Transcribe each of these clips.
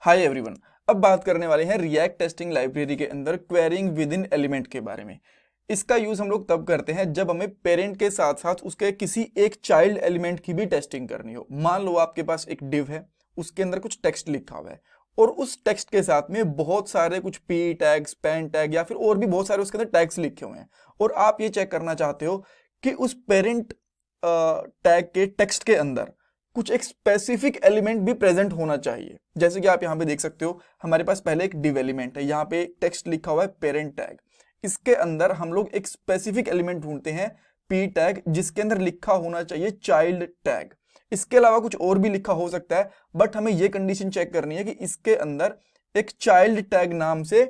Hi everyone. अब बात करने वाले हैं रिएक्ट टेस्टिंग लाइब्रेरी के अंदर क्वेरिंग विद इन एलिमेंट के बारे में। इसका यूज हम लोग तब करते हैं जब हमें पेरेंट के साथ साथ उसके किसी एक चाइल्ड एलिमेंट की भी टेस्टिंग करनी हो। मान लो आपके पास एक डिव है, उसके अंदर कुछ टेक्स्ट लिखा हुआ है और उस टेक्स्ट के साथ में बहुत सारे कुछ पी टैग, स्पैन टैग या फिर और भी बहुत सारे उसके अंदर टैग्स लिखे हुए हैं और आप ये चेक करना चाहते हो कि उस पेरेंट टैग के टेक्स्ट के अंदर कुछ एक स्पेसिफिक एलिमेंट भी प्रेजेंट होना चाहिए। जैसे कि आप यहाँ पे देख सकते हो, हमारे पास पहले एक डिव एलिमेंट है, यहाँ पे एक टेक्स्ट लिखा हुआ है पेरेंट टैग। इसके अंदर हम लोग एक स्पेसिफिक एलिमेंट ढूंढते हैं पी टैग, जिसके अंदर लिखा होना चाहिए चाइल्ड टैग। इसके अलावा कुछ और भी लिखा हो सकता है, बट हमें ये कंडीशन चेक करनी है कि इसके अंदर एक चाइल्ड टैग नाम से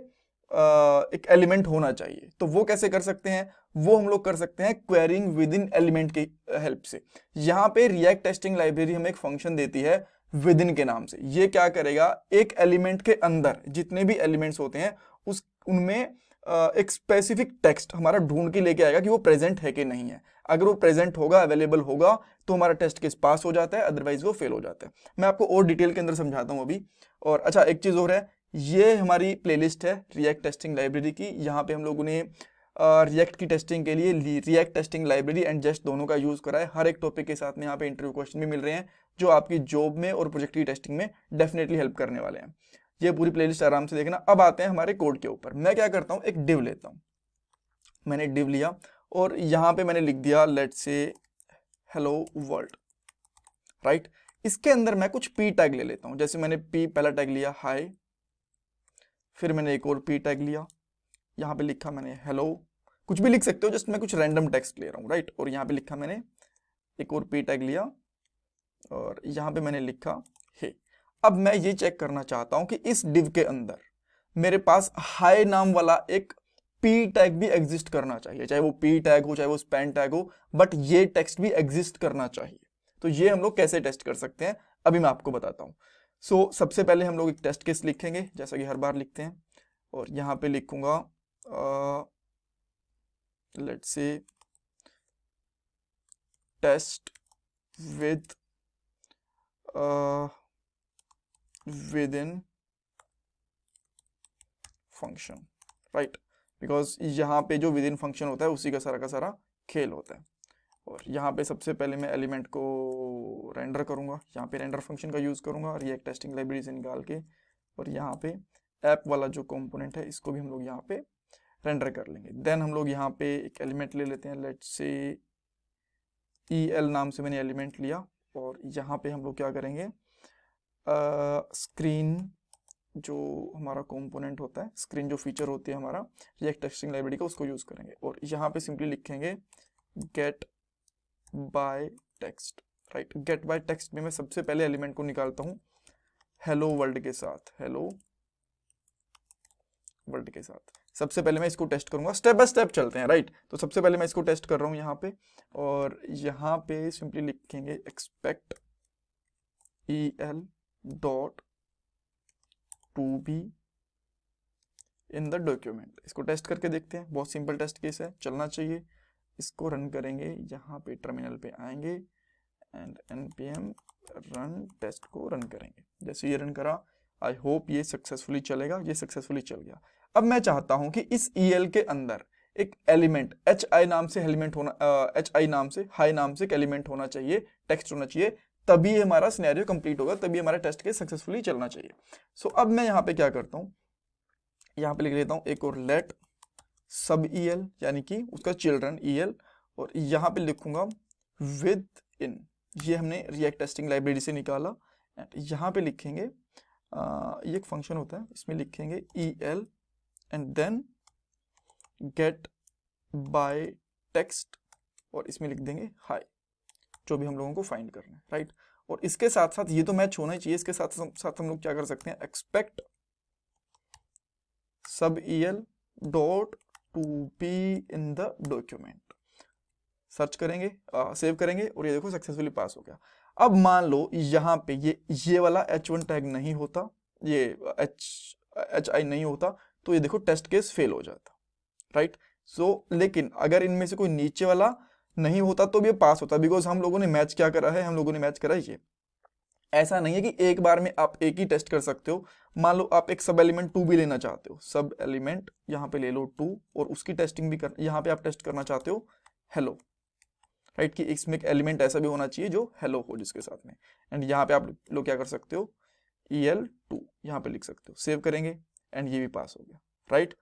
एक एलिमेंट होना चाहिए। तो वो कैसे कर सकते हैं? वो हम लोग कर सकते हैं क्वेरिंग विद इन एलिमेंट की हेल्प से। यहाँ पे रिएक्ट टेस्टिंग लाइब्रेरी हमें एक फंक्शन देती है विद इन के नाम से। ये क्या करेगा, एक एलिमेंट के अंदर जितने भी एलिमेंट्स होते हैं उस उनमें एक स्पेसिफिक टेक्स्ट हमारा ढूंढ के लेके आएगा कि वो प्रेजेंट है कि नहीं है। अगर वो प्रेजेंट होगा, अवेलेबल होगा, तो हमारा टेस्ट केस पास हो जाता है, अदरवाइज वो फेल हो जाता है। मैं आपको और डिटेल के अंदर समझाता हूँ अभी। और अच्छा, एक चीज और है, ये हमारी प्लेलिस्ट है रिएक्ट टेस्टिंग लाइब्रेरी की। यहाँ पे हम लोगों ने रिएक्ट की टेस्टिंग के लिए रिएक्ट टेस्टिंग लाइब्रेरी एंड जेस्ट दोनों का यूज करा है। हर एक टॉपिक के साथ में यहाँ पे इंटरव्यू क्वेश्चन भी मिल रहे हैं जो आपकी जॉब में और प्रोजेक्ट की टेस्टिंग में डेफिनेटली हेल्प करने वाले हैं। ये पूरी प्लेलिस्ट आराम से देखना। अब आते हैं हमारे कोड के ऊपर। मैं क्या करता हूँ, एक डिव लेता हूँ। मैंने डिव लिया और यहाँ पे मैंने लिख दिया let's say hello world, right. इसके अंदर मैं कुछ पी टैग ले लेता हूँ। जैसे मैंने पी पहला टैग लिया हाय, फिर मैंने एक और पी टैग लिया, यहाँ पे लिखा मैंने हेलो। कुछ भी लिख सकते हो, जस्ट मैं कुछ रैंडम टेक्स्ट ले रहा हूँ, राइट। और यहाँ पे लिखा मैंने एक और पी टैग लिया और यहाँ पे मैंने लिखा हे। अब मैं ये चेक करना चाहता हूँ कि इस डिव के अंदर मेरे पास हाय नाम वाला एक पी टैग भी एग्जिस्ट करना चाहिए। चाहे वो पी टैग हो, चाहे वो स्पैन टैग हो, बट ये टेक्स्ट भी एग्जिस्ट करना चाहिए। तो ये हम लोग कैसे टेस्ट कर सकते हैं, अभी मैं आपको बताता हूँ। सबसे पहले हम लोग एक टेस्ट केस लिखेंगे, जैसा कि हर बार लिखते हैं। और यहाँ पे लिखूंगा let's say test with with in function, right. Because यहाँ पे जो विद इन फंक्शन होता है उसी का सारा खेल होता है। और यहाँ पे सबसे पहले मैं एलिमेंट को रेंडर करूँगा। यहाँ पे रेंडर फंक्शन का यूज़ करूँगा रिएक्ट टेस्टिंग लाइब्रेरी से निकाल के। और यहाँ पे ऐप वाला जो कंपोनेंट है इसको भी हम लोग यहाँ पे रेंडर कर लेंगे। देन हम लोग यहाँ पे एक एलिमेंट ले लेते हैं, लेट्स से EL नाम से मैंने एलिमेंट लिया। और यहाँ पे हम लोग क्या करेंगे, स्क्रीन जो हमारा कंपोनेंट होता है, स्क्रीन जो फीचर होती है हमारा रिएक्ट टेस्टिंग लाइब्रेरी का, उसको यूज़ करेंगे। और यहाँ पे सिंपली लिखेंगे get by text, right. Get by text में मैं सबसे पहले एलिमेंट को निकालता हूँ हेलो वर्ल्ड के साथ, हेलो वर्ल्ड के साथ। सबसे पहले मैं इसको टेस्ट करूंगा, स्टेप बाय स्टेप चलते हैं, राइट। तो सबसे पहले मैं इसको टेस्ट कर रहा हूँ यहाँ पे। और यहाँ पे सिंपली लिखेंगे expect EL dot to be in the document. इसको टेस्ट करके देखते हैं। बहुत सिंपल टेस्ट केस है, चलना चाहिए। इसको रन करेंगे, यहाँ पे टर्मिनल पे आएंगे एंड npm रन टेस्ट को रन करेंगे। जैसे ये रन करा, आई होप ये सक्सेसफुली चलेगा। ये सक्सेसफुली चल गया। अब मैं चाहता हूं कि इस EL के अंदर एक एलिमेंट HI नाम से एलिमेंट होना, HI नाम से, हाई नाम से एक एलिमेंट होना चाहिए, टेक्स्ट होना चाहिए, तभी हमारा सिनेरियो कंप्लीट होगा, तभी हमारा टेस्ट केस सक्सेसफुली चलना चाहिए। अब मैं यहाँ पे क्या करता हूँ, यहाँ पे लिख लेता हूँ एक और लेट सब EL, यानी कि उसका चिल्ड्रन EL। और यहाँ पे लिखूंगा विद इन, ये हमने रिएक्ट टेस्टिंग लाइब्रेरी से निकाला। यहाँ पे लिखेंगे ये एक फंक्शन होता है, इसमें लिखेंगे EL and then get by text और इसमें लिख देंगे हाई, जो भी हम लोगों को फाइंड करना है, राइट। और इसके साथ साथ ये तो मैच होना ही चाहिए, इसके साथ साथ हम लोग क्या कर सकते हैं, एक्सपेक्ट सब EL dot to be in the document. Search करेंगे, सेव करेंगे और ये देखो सक्सेसफुली पास हो गया। अब मान लो यहाँ पे ये वाला H1 टैग नहीं होता, ये HI नहीं होता, तो ये देखो टेस्ट केस फेल हो जाता, राइट। लेकिन अगर इनमें से कोई नीचे वाला नहीं होता तो भी ये पास होता, बिकॉज हम लोगों ने मैच क्या करा है, हम लोगों ने मैच करा है ऐसा नहीं है कि एक बार में आप एक ही टेस्ट कर सकते हो। मान लो आप एक सब एलिमेंट 2 भी लेना चाहते हो, सब एलिमेंट यहाँ पे ले लो 2 और उसकी टेस्टिंग भी कर, यहाँ पे आप टेस्ट करना चाहते हो हेलो, राइट, कि इसमें एक एलिमेंट ऐसा भी होना चाहिए जो हेलो हो जिसके साथ में। एंड यहाँ पे आप लोग क्या कर सकते हो, EL2 यहाँ पे लिख सकते हो, सेव करेंगे एंड ये भी पास हो गया, राइट।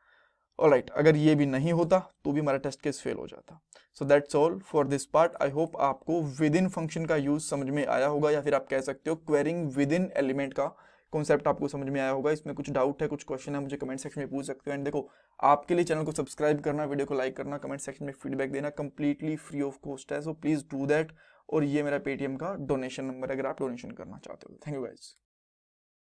ऑलराइट, अगर ये भी नहीं होता तो भी हमारा टेस्ट केस फेल हो जाता। So that's all for this part. I hope आपको विद इन फंक्शन का यूज समझ में आया होगा, या फिर आप कह सकते हो क्वेरिंग विद इन एलिमेंट का कॉन्सेप्ट आपको समझ में आया होगा। इसमें कुछ डाउट है, कुछ क्वेश्चन है, मुझे कमेंट सेक्शन में पूछ सकते हो। एंड देखो, आपके लिए चैनल को सब्सक्राइब करना, वीडियो को लाइक करना, कमेंट सेक्शन में फीडबैक देना कंप्लीटली फ्री ऑफ कॉस्ट है, सो प्लीज डू दैट। और ये मेरा पेटीएम का डोनेशन नंबर है अगर आप डोनेशन करना चाहते हो। Thank you guys.